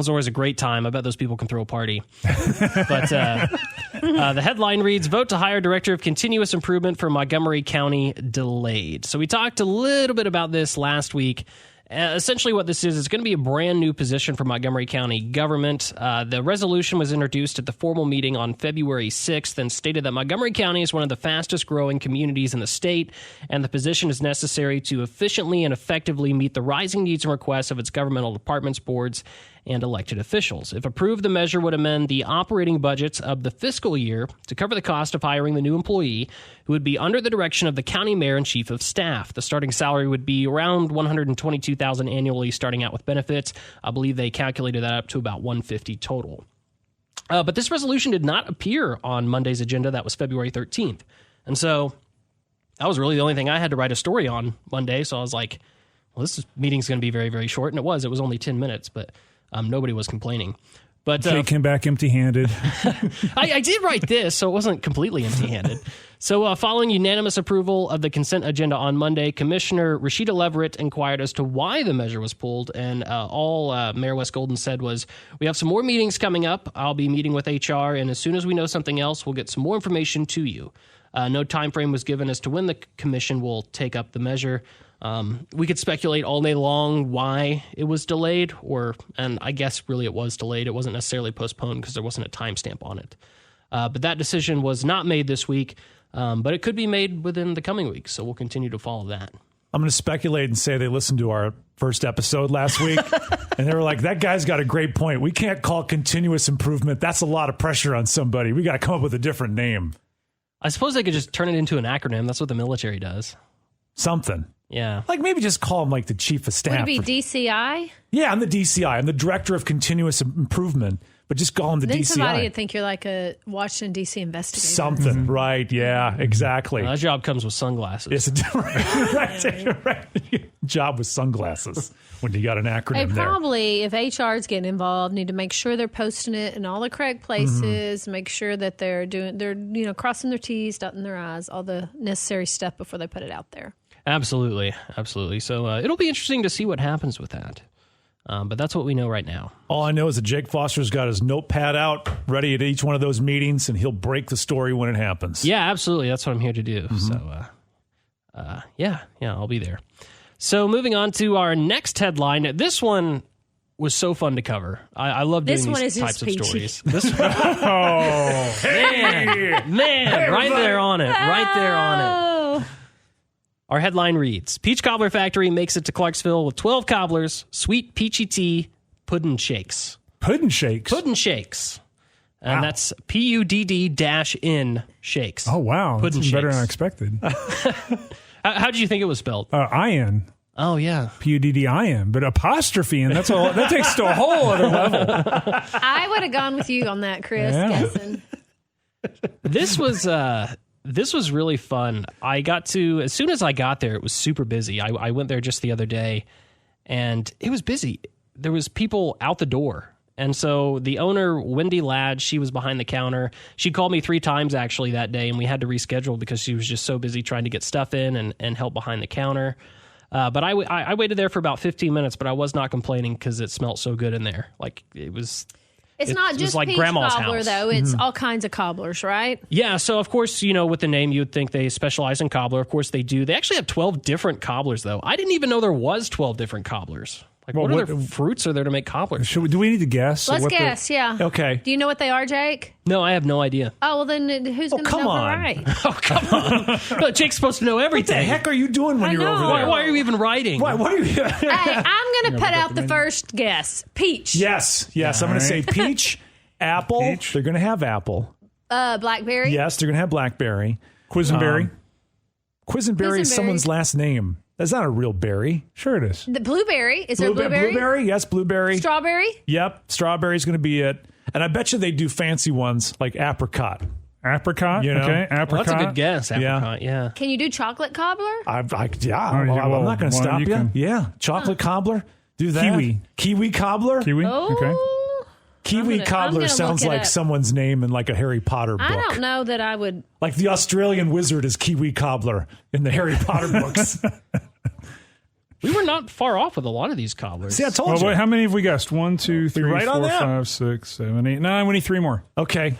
always a great time. I bet those people can throw a party. But the headline reads, Vote to hire Director of Continuous Improvement for Montgomery County delayed. So we talked a little bit about this last week. Essentially what this is, it's going to be a brand new position for Montgomery County government. The resolution was introduced at the formal meeting on February 6th and stated that Montgomery County is one of the fastest growing communities in the state, and the position is necessary to efficiently and effectively meet the rising needs and requests of its governmental departments, boards, and elected officials. If approved, the measure would amend the operating budgets of the fiscal year to cover the cost of hiring the new employee, who would be under the direction of the county mayor and chief of staff. The starting salary would be around $122,000 annually, starting out with benefits. I believe they calculated that up to about $150,000 total. But this resolution did not appear on Monday's agenda. That was February 13th. And so that was really the only thing I had to write a story on Monday. So I was like, well, this meeting's going to be very, very short. And it was only 10 minutes, but nobody was complaining. But Jake came back empty-handed. I did write this, so it wasn't completely empty-handed. So following unanimous approval of the consent agenda on Monday, Commissioner Rashida Leverett inquired as to why the measure was pulled, and all Mayor Wes Golden said was, we have some more meetings coming up. I'll be meeting with HR, and as soon as we know something else, we'll get some more information to you. No time frame was given as to when the commission will take up the measure. We could speculate all day long why it was delayed, and I guess really it was delayed. It wasn't necessarily postponed because there wasn't a timestamp on it. But that decision was not made this week, but it could be made within the coming weeks, so we'll continue to follow that. I'm going to speculate and say they listened to our first episode last week, and they were like, that guy's got a great point. We can't call continuous improvement. That's a lot of pressure on somebody. We got to come up with a different name. I suppose they could just turn it into an acronym. That's what the military does. Something. Yeah. Like maybe just call him like the chief of staff. Would it be DCI? Yeah, I'm the DCI. I'm the Director of Continuous Improvement, but just call him the Then DCI. somebody would think you're like a Washington, D.C. investigator. Something, right? Yeah, exactly. That job comes with sunglasses. It's a different right. Job with sunglasses when you got an They acronym there. probably, if HR is getting involved, need to make sure they're posting it in all the correct places, make sure that they're crossing their T's, dotting their I's, all the necessary stuff before they put it out there. Absolutely. So it'll be interesting to see what happens with that. But that's what we know right now. All I know is that Jake Foster's got his notepad out, ready at each one of those meetings, and he'll break the story when it happens. Yeah, absolutely. That's what I'm here to do. So, yeah, I'll be there. So moving on to our next headline. This one was so fun to cover. I love doing This one these is types of peachy. stories. This man, right there on it. Right there on it. Our headline reads, Peach Cobbler Factory makes it to Clarksville with 12 cobblers, sweet peachy tea, puddin' shakes. Puddin' shakes. Puddin' shakes. And that's PUDD-in shakes. Oh, wow. Puddin' That's better shakes. than I expected. How did you think it was spelled? Ian. Oh, yeah. PUDDIN. But apostrophe, and that takes to a whole other level. I would have gone with you on that, Chris. Yeah. Guessing. This was really fun. I got to, as soon as I got there, it was super busy. I went there just the other day, and it was busy. There was people out the door. And so the owner, Wendy Ladd, she was behind the counter. She called me 3 times actually that day, and we had to reschedule because she was just so busy trying to get stuff in and help behind the counter. But I waited there for about 15 minutes, but I was not complaining because it smelled so good in there. Like it was... It's not just like peach grandma's cobbler, house. though. It's all kinds of cobblers, right? Yeah, so of course, with the name, you'd think they specialize in cobbler. Of course, they do. They actually have 12 different cobblers, though. I didn't even know there was 12 different cobblers. Like, Well, what other fruits are there to make cobblers? Do we need to guess? Let's what guess, yeah. Okay. Do you know what they are, Jake? No, I have no idea. Oh, well, then who's going to come know on. the right? Oh, come on. No, Jake's supposed to know What everything. the heck are you doing when I you're know. over Why, there? why are you even writing? Why are you? Hey, I'm going to put out the first guess. Peach. Yes. I'm going to say peach, apple. Peach. They're going to have apple. Blackberry. Yes, they're going to have blackberry. Quisenberry? Quisenberry is Quisenberry. someone's last name. That's not a real berry. Sure it is. The blueberry. Is there blueberry? Blueberry? Yes, blueberry. Strawberry? Yep, strawberry's going to be it. And I bet you they do fancy ones like apricot. Apricot? You know? Okay, Well, apricot. that's a good guess, apricot, yeah. Can you do chocolate cobbler? I'm not going well, to stop you you. can- Yeah, chocolate cobbler. Do that. Kiwi cobbler. Kiwi? Oh. Okay. Kiwi I'm cobbler gonna sounds look it like up. someone's name in like a Harry Potter book. I don't know that I would. Like the Australian wizard is Kiwi cobbler in the Harry Potter books. We were not far off with a lot of these cobblers. See, I told Well, you. wait, how many have we guessed? 1, 2, 3, right on 4, that. 5, 6, 7, 8, 9. We need 3 more. Okay.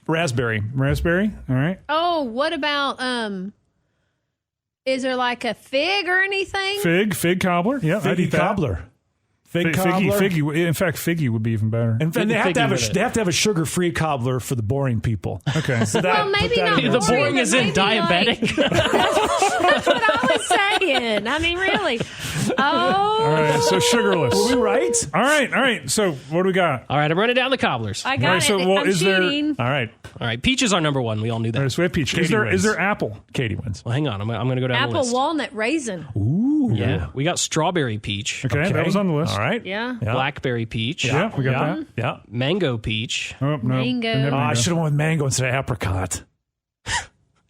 Raspberry. Raspberry? All right. Oh, what about is there like a fig or anything? Fig cobbler. Yeah, I'd Figgy eat that. cobbler. Fig Figgy, cobbler. figgy. In fact, figgy would be even better. And they have figgy to have with it. they have to have a sugar-free cobbler for the boring people. Okay. So that, Well, maybe put that not in The there. boring but is in maybe, like- diabetic. That's what I was saying. I mean, really. All Oh, right, so sugarless. Were we right? All right. So what do we got? All right, I'm running down the cobblers. I All got All right, it. so, well, I'm is there- cheating. All right. right, peach is our number one. We all knew that. All right, so we have peach. Katie Is wins. there apple? Katie wins. Well, hang on. I'm going to go down the Apple, list. walnut, raisin. Ooh. Yeah, we got strawberry peach, Okay, that was on the list. All right. Yeah. Yeah. blackberry peach, Yeah, we got Yeah. that. Yeah. mango peach, Oh, no. Mango. Didn't have I mango. should have went with mango instead of apricot.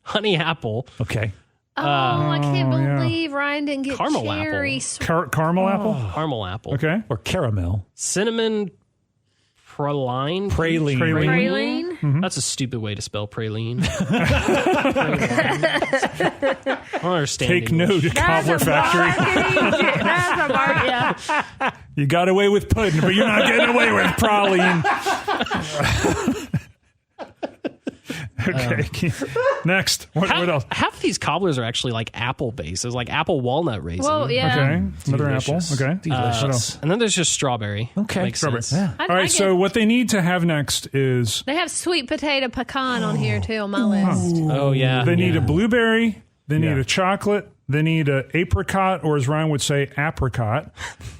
honey apple, Okay. Oh, I can't yeah. believe Ryan didn't get Caramel cherry. apple. Caramel apple? caramel apple, Okay. Or caramel. cinnamon praline. Praline. Praline. Praline. That's a stupid way to spell praline. I don't understand. Take English. note, Cobbler Factory. That's a bar. Yeah. You got away with pudding, but you're not getting away with praline. Okay. Next. What else? Half of these cobblers are actually like apple based. It's like apple walnut raisin. Well, yeah. Okay. Another Delicious. apple. Okay. Delicious. What else? And then there's just strawberry. Okay. Makes Strawberry. sense. Yeah. I All right. get- So what they need to have next is They have sweet potato pecan on here too on my list. Oh yeah. they need yeah. a blueberry. They need Yeah. a chocolate. They need a apricot, or as Ryan would say, apricot.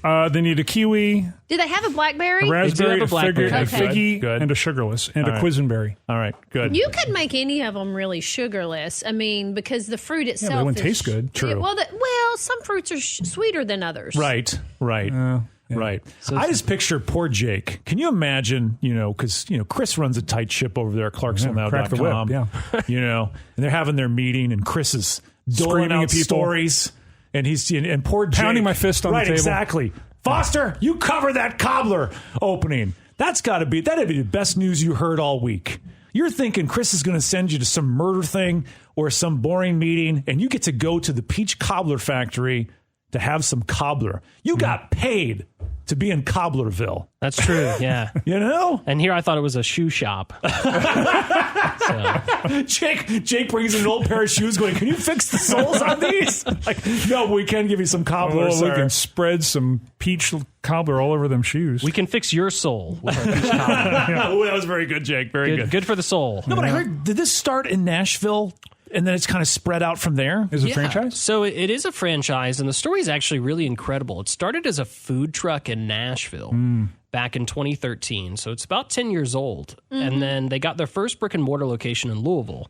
They need a kiwi, Do they have a blackberry? a raspberry, have a blackberry. a Okay. figgy, Good. and a sugarless, and a right. quisenberry. All right. Good. You could make any of them really sugarless. I mean, because the fruit itself they wouldn't is taste good. True. Yeah, well, some fruits are sweeter than others. Right. Right. Right. I just picture poor Jake. Can you imagine, because, Chris runs a tight ship over there at Crack the whip, ClarksvilleNow.com. yeah. And they're having their meeting and Chris is doling Screaming out at people. stories. And and poor Jake. Pounding my fist on the right, table. exactly. Foster, you cover that cobbler opening. That'd be the best news you heard all week. You're thinking Chris is going to send you to some murder thing or some boring meeting, and you get to go to the Peach Cobbler Factory to have some cobbler. You got paid to be in Cobblerville. That's true. Yeah. You know? And here I thought it was a shoe shop. Jake brings in an old pair of shoes going, can you fix the soles on these? Like, no, we can give you some cobbler, we sir. can spread some peach cobbler all over them shoes. We can fix your soul with our peach cobbler. Oh, that was very good, Jake. Very good. Good for the soul. No, but I heard, did this start in Nashville and then it's kind of spread out from there? Is it a franchise? So it is a franchise, and the story is actually really incredible. It started as a food truck in Nashville back in 2013, so it's about 10 years old. And then they got their first brick and mortar location in Louisville.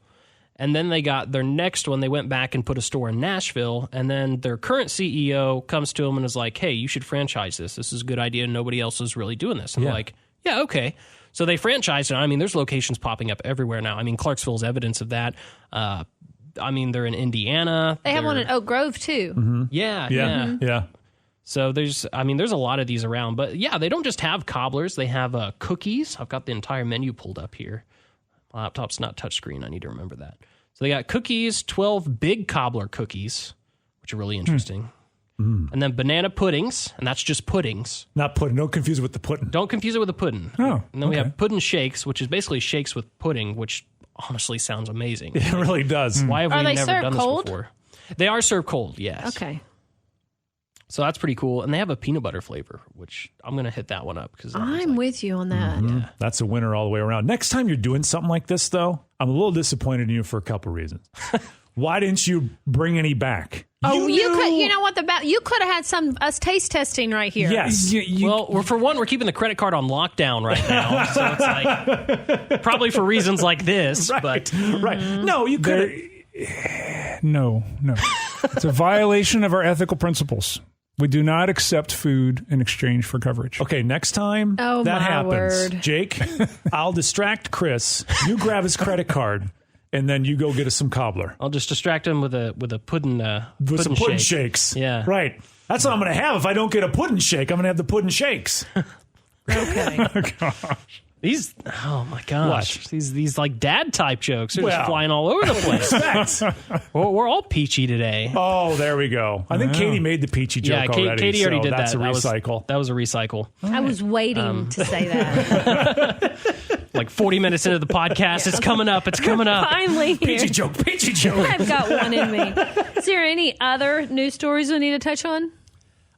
And then they got their next one. They went back and put a store in Nashville. And then their current CEO comes to them and is like, hey, you should franchise this. This is a good idea. Nobody else is really doing this. And they're like, yeah, okay. So they franchised it. I mean, there's locations popping up everywhere now. I mean, Clarksville is evidence of that. I mean, they're in Indiana. They have one in Oak Grove, too. Yeah. So there's a lot of these around. But yeah, they don't just have cobblers. They have cookies. I've got the entire menu pulled up here. My laptop's not touchscreen. I need to remember that. So they got cookies, 12 big cobbler cookies, which are really interesting. And then banana puddings, and that's just puddings. Not pudding. Don't confuse it with the pudding. Don't confuse it with a pudding. Oh, and then we have pudding shakes, which is basically shakes with pudding, which honestly sounds amazing. It really does. Why have Are we they never served done cold? this before? They are served cold, yes. Okay. So that's pretty cool. And they have a peanut butter flavor, which I'm going to hit that one up. Because I'm with you on that. That's a winner all the way around. Next time you're doing something like this, though, I'm a little disappointed in you for a couple reasons. Why didn't you bring any back? Oh, you could. You know what? You could have had us taste testing right here. Yes. Well, for one, we're keeping the credit card on lockdown right now. So it's like, probably for reasons like this. Right. But Right. No, you could. No. It's a violation of our ethical principles. We do not accept food in exchange for coverage. Okay, next time Oh, that my happens, word. Jake, I'll distract Chris. You grab his credit card, and then you go get us some cobbler. I'll just distract him with a pudding With some pudding shakes. Yeah. Right. That's what I'm going to have. If I don't get a pudding shake, I'm going to have the pudding shakes. Okay. These, oh my gosh, What? these like dad type jokes are just Well, flying all over the place. Respect. we're all peachy today. Oh, there we go. I think Katie made the peachy joke Yeah, already. Katie already so did that's that. a recycle. That was a recycle. I was waiting to say that. Like 40 minutes into the podcast, it's coming up. It's coming up. Finally, here. Peachy joke. I've got one in me. Is there any other news stories we need to touch on?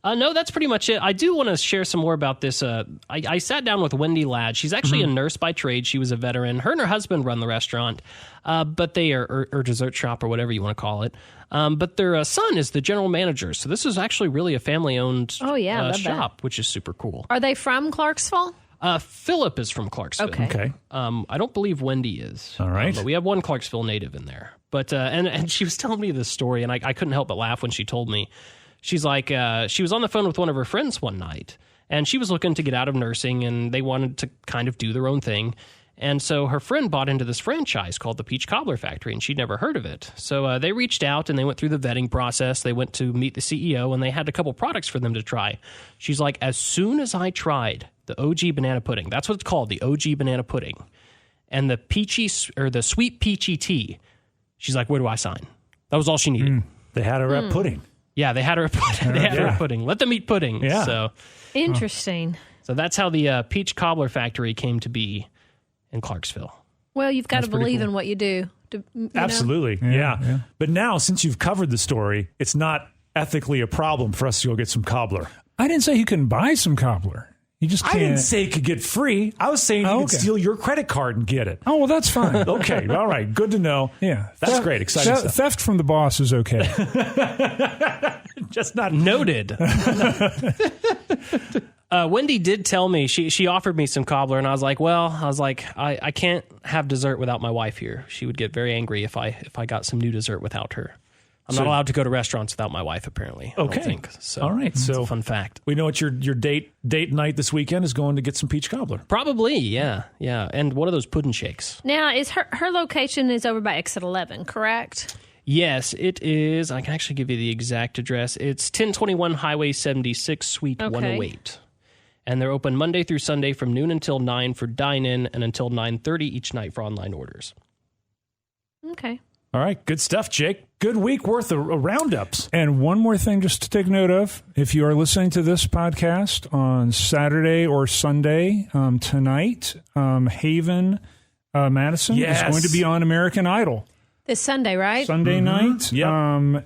No, that's pretty much it. I do want to share some more about this. I sat down with Wendy Ladd. She's actually a nurse by trade. She was a veteran. Her and her husband run the restaurant, but they are or dessert shop or whatever you want to call it. But their son is the general manager. So this is actually really a family-owned Oh, yeah, love that. shop, which is super cool. Are they from Clarksville? Philip is from Clarksville. Okay. I don't believe Wendy is. All right. But we have one Clarksville native in there. But and she was telling me this story, and I couldn't help but laugh when she told me. She's like, she was on the phone with one of her friends one night, and she was looking to get out of nursing, and they wanted to kind of do their own thing. And so her friend bought into this franchise called the Peach Cobbler Factory, and she'd never heard of it. So they reached out, and they went through the vetting process. They went to meet the CEO, and they had a couple products for them to try. She's like, as soon as I tried the OG banana pudding, that's what it's called, the OG banana pudding, and the peachy or the sweet peachy tea, she's like, where do I sign? That was all she needed. They had her at pudding. Yeah, they had her. They had her Yeah. pudding. Let them eat pudding. Yeah. Interesting. So that's how the Peach Cobbler Factory came to be in Clarksville. Well, you've got to pretty believe cool. in what you do. You know? Absolutely. Yeah. But now, since you've covered the story, it's not ethically a problem for us to go get some cobbler. I didn't say you can buy some cobbler. You just can't. I didn't say it could get free. I was saying you Oh, could okay. steal your credit card and get it. Oh, well, that's fine. Okay. All right. Good to know. Yeah. That's great. Exciting stuff. Theft from the boss is okay. Just not Noted. Wendy did tell me she offered me some cobbler, and I was like, I can't have dessert without my wife here. She would get very angry if I got some new dessert without her. I'm not allowed to go to restaurants without my wife, apparently. I Okay. don't think. So, All right, it's so- a fun fact. We know what your date night this weekend is going to get some peach cobbler. Probably, yeah, and one of those pudding shakes. Now, is her location is over by Exit 11, correct? Yes, it is. I can actually give you the exact address. It's 1021 Highway 76, Suite Okay. 108. And they're open Monday through Sunday from noon until 9 for dine-in and until 9:30 each night for online orders. Okay. All right. Good stuff, Jake. Good week worth of roundups. And one more thing just to take note of. If you are listening to this podcast on Saturday or Sunday tonight, Haven Madison Yes. is going to be on American Idol This Sunday, right? Sunday night. Yep.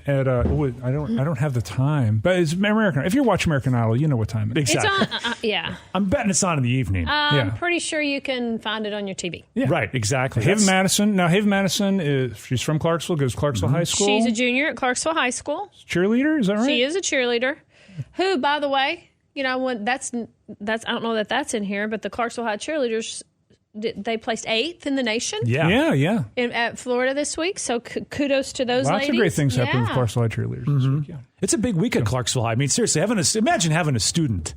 At I don't have the time, but it's American. If you watch American Idol, you know what time it is. Exactly. It's on. Yeah. I'm betting it's on in the evening. I'm pretty sure you can find it on your TV. Right, exactly. Haven That's- Madison. Now, Haven Madison she's from Clarksville, goes to Clarksville High School. She's a junior at Clarksville High School. cheerleader, is that right? She is a cheerleader. Who, by the way, that's I don't know that that's in here, but the Clarksville High cheerleaders, they placed 8th in the nation. Yeah. At Florida this week. So kudos to those Lots ladies. of great things happen with Yeah. Clarksville High cheerleaders this week. Yeah. It's a big week at Clarksville High. I mean, seriously, imagine having a student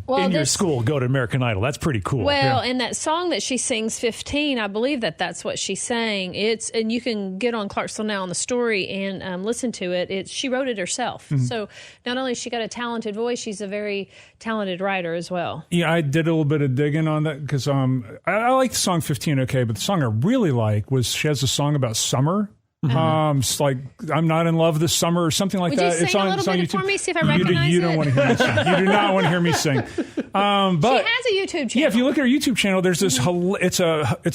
Well, in your this- school go to American Idol. That's pretty cool. Well, and that song that she sings, 15, I believe that's what she's saying. And you can get on Clarksville Now on the story and listen to it. She wrote it herself. So not only has she got a talented voice, she's a very talented writer as well. Yeah, I did a little bit of digging on that because I like the song 15 okay, but the song I really like was she has a song about summer. It's like I'm not in love this summer or something like Would that. you it's sing on, a little it's on bit YouTube. for me, see if I You recognize don't it? want to hear me sing. You do not want to hear me sing. But She has a YouTube channel. yeah, if you look at her YouTube channel, there's this. It's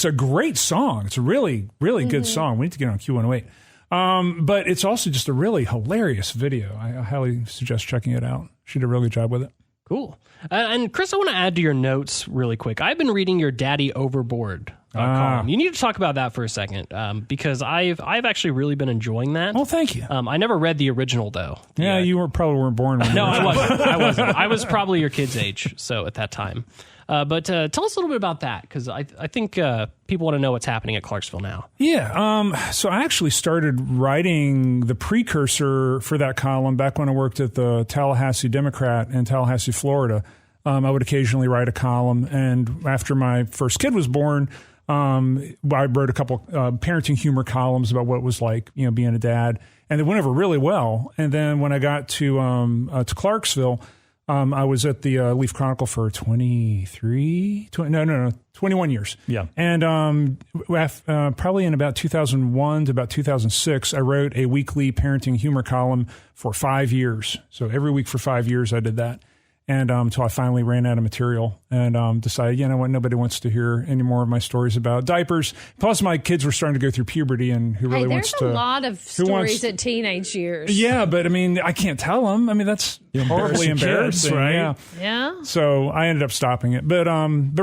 a great song. It's a really good song. We need to get on Q108. But it's also just a really hilarious video. I highly suggest checking it out. She did a really good job with it. Cool. And Chris, I want to add to your notes really quick. I've been reading your Daddy Overboard column. You need to talk about that for a second because I've actually really been enjoying that. Oh, thank you. I never read the original though. Yeah, you probably weren't born when No, you were. I wasn't. I was probably your kid's age, so at that time. But tell us a little bit about that because I think people want to know what's happening at Clarksville now. Yeah. So I actually started writing the precursor for that column back when I worked at the Tallahassee Democrat in Tallahassee, Florida. I would occasionally write a column. And after my first kid was born, I wrote a couple parenting humor columns about what it was like, being a dad. And they went over really well. And then when I got to Clarksville, I was at the Leaf Chronicle for 21 years. Yeah. And probably in about 2001 to about 2006, I wrote a weekly parenting humor column for 5 years. So every week for 5 years, I did that. And until I finally ran out of material and decided, you know what, nobody wants to hear any more of my stories about diapers. Plus, my kids were starting to go through puberty, and who really wants there's to... a lot of stories at teenage years. Yeah, but I mean, I can't tell them. I mean, that's horribly embarrassing, right? Yeah. Yeah. So I ended up stopping it. But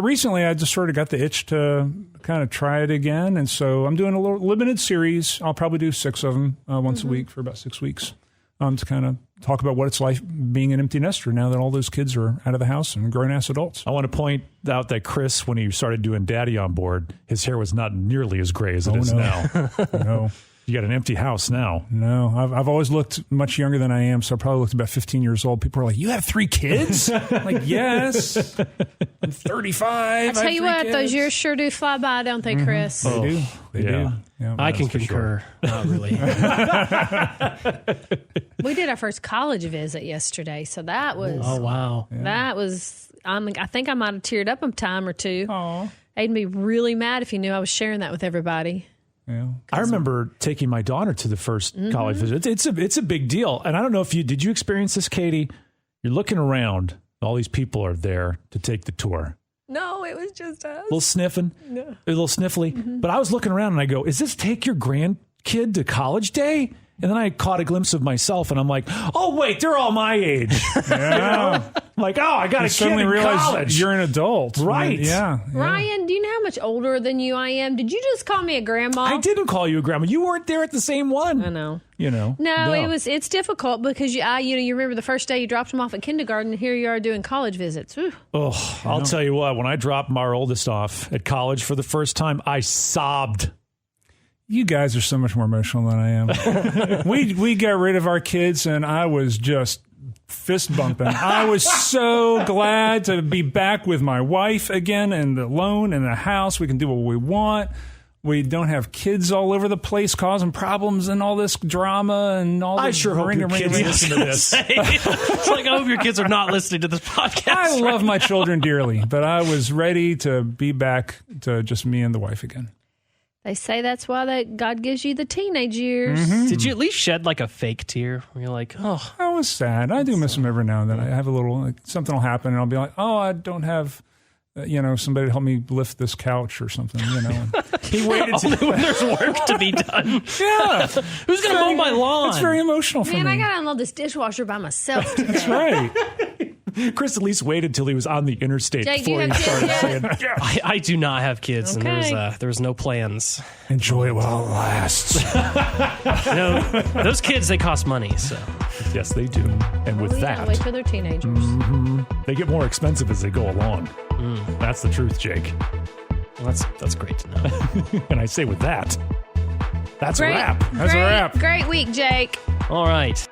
recently I just sort of got the itch to kind of try it again. And so I'm doing a little limited series. I'll probably do 6 of them once a week for about 6 weeks to kind of talk about what it's like being an empty nester now that all those kids are out of the house and grown-ass adults. I want to point out that Chris, when he started doing Daddy on Board, his hair was not nearly as gray as it is now. No. You got an empty house now. No, I've always looked much younger than I am, so I probably looked about 15 years old. People are like, "You have 3 kids?" I'm like, yes, I'm 35. I tell you what, those years sure do fly by, don't they, Chris? They do. They yeah. do. Yeah, I can concur. Not really. We did our first college visit yesterday, so that was Oh wow. that was. I think I might have teared up a time or two. Aw. They'd be really mad if you knew I was sharing that with everybody. Yeah. I remember taking my daughter to the first college visit. It's a big deal. And I don't know if did you experience this, Katie? You're looking around. All these people are there to take the tour. No, it was just us. A little sniffing, a little sniffly. But I was looking around and I go, is this take your grandkid to college day? And then I caught a glimpse of myself and I'm like, oh, wait, they're all my age. Yeah. I'm like, oh, I got You a kid suddenly in realize college. you're an adult. Right. Yeah. Ryan, do you know how much older than you I am? Did you just call me a grandma? I didn't call you a grandma. You weren't there at the same one. I know. No, It's difficult because you remember the first day you dropped them off at kindergarten, and here you are doing college visits. Ooh. Oh, I'll tell you what, when I dropped our oldest off at college for the first time, I sobbed. You guys are so much more emotional than I am. we got rid of our kids, and I was just fist bumping. I was so glad to be back with my wife again and alone in the house. We can do what we want. We don't have kids all over the place causing problems and all this drama and all this. I sure hope your kids listen to this. It's like, I hope your kids are not listening to this podcast. I love my children dearly, but I was ready to be back to just me and the wife again. They say that's why God gives you the teenage years. Did you at least shed like a fake tear where you're like, oh, I was sad. I do miss them every now and then. I have a little, something will happen and I'll be like, oh, I don't have somebody to help me lift this couch or something, He waited Only when there's work to be done. Yeah. Who's going to mow my lawn? It's very emotional for Man, me. I got to unload this dishwasher by myself today. That's right. Chris at least waited till he was on the interstate Jake, do you before he have started kids saying, yeah. I do not have kids, Okay. and there's no plans. Enjoy it while it lasts. Those kids, they cost money, so. Yes, they do. And with Well, yeah, that, wait till they're teenagers. they get more expensive as they go along. That's the truth, Jake. Well, that's great to know. And I say with that, that's a wrap. That's a wrap. Great week, Jake. All right.